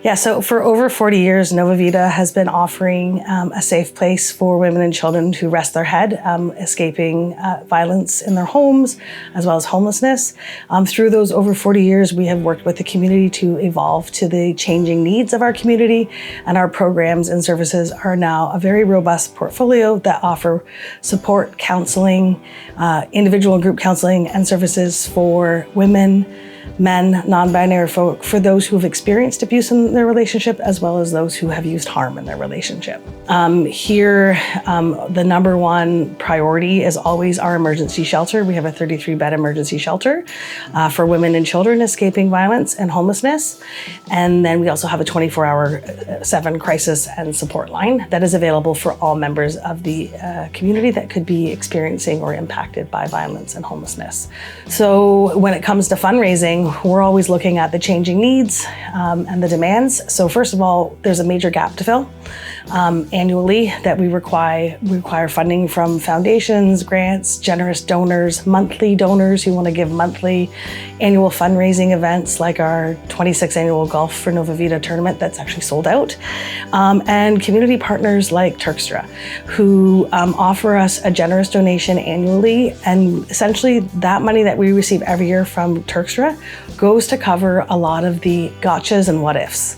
Yeah, so for over 40 years, Nova Vita has been offering a safe place for women and children to rest their head, escaping violence in their homes, as well as homelessness. Through those over 40 years, we have worked with the community to evolve to the changing needs of our community, and our programs and services are now a very robust portfolio that offer support, counseling, individual and group counseling, and services for women, men, non-binary folk, for those who have experienced abuse in their relationship, as well as those who have used harm in their relationship. The number one priority is always our emergency shelter. We have a 33-bed emergency shelter for women and children escaping violence and homelessness. And then we also have a 24-hour/7 crisis and support line that is available for all members of the community that could be experiencing or impacted by violence and homelessness. So when it comes to fundraising, we're always looking at the changing needs and the demands. So first of all, there's a major gap to fill annually that we require funding from foundations, grants, generous donors, monthly donors who want to give monthly annual fundraising events like our 26th annual Golf for Nova Vita tournament that's actually sold out, and community partners like Turkstra who offer us a generous donation annually, and essentially that money that we receive every year from Turkstra goes to cover a lot of the gotchas and what ifs.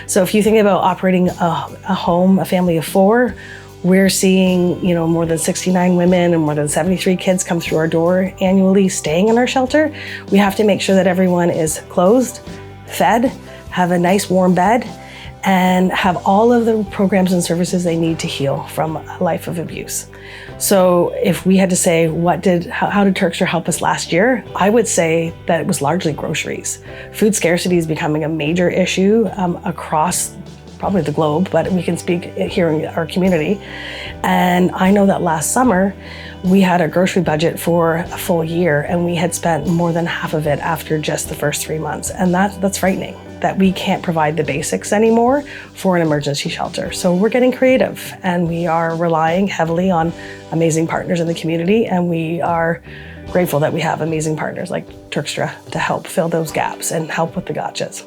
So if you think about operating a home, a family of 4, we're seeing, more than 69 women and more than 73 kids come through our door annually staying in our shelter. We have to make sure that everyone is clothed, fed, have a nice warm bed, and have all of the programs and services they need to heal from a life of abuse. So if we had to say, how did Turkstra help us last year? I would say that it was largely groceries. Food scarcity is becoming a major issue across probably the globe, but we can speak here in our community. And I know that last summer, we had a grocery budget for a full year, and we had spent more than half of it after just the first 3 months. And that's frightening, that we can't provide the basics anymore for an emergency shelter. So we're getting creative, and we are relying heavily on amazing partners in the community, and we are grateful that we have amazing partners like Turkstra to help fill those gaps and help with the gotchas.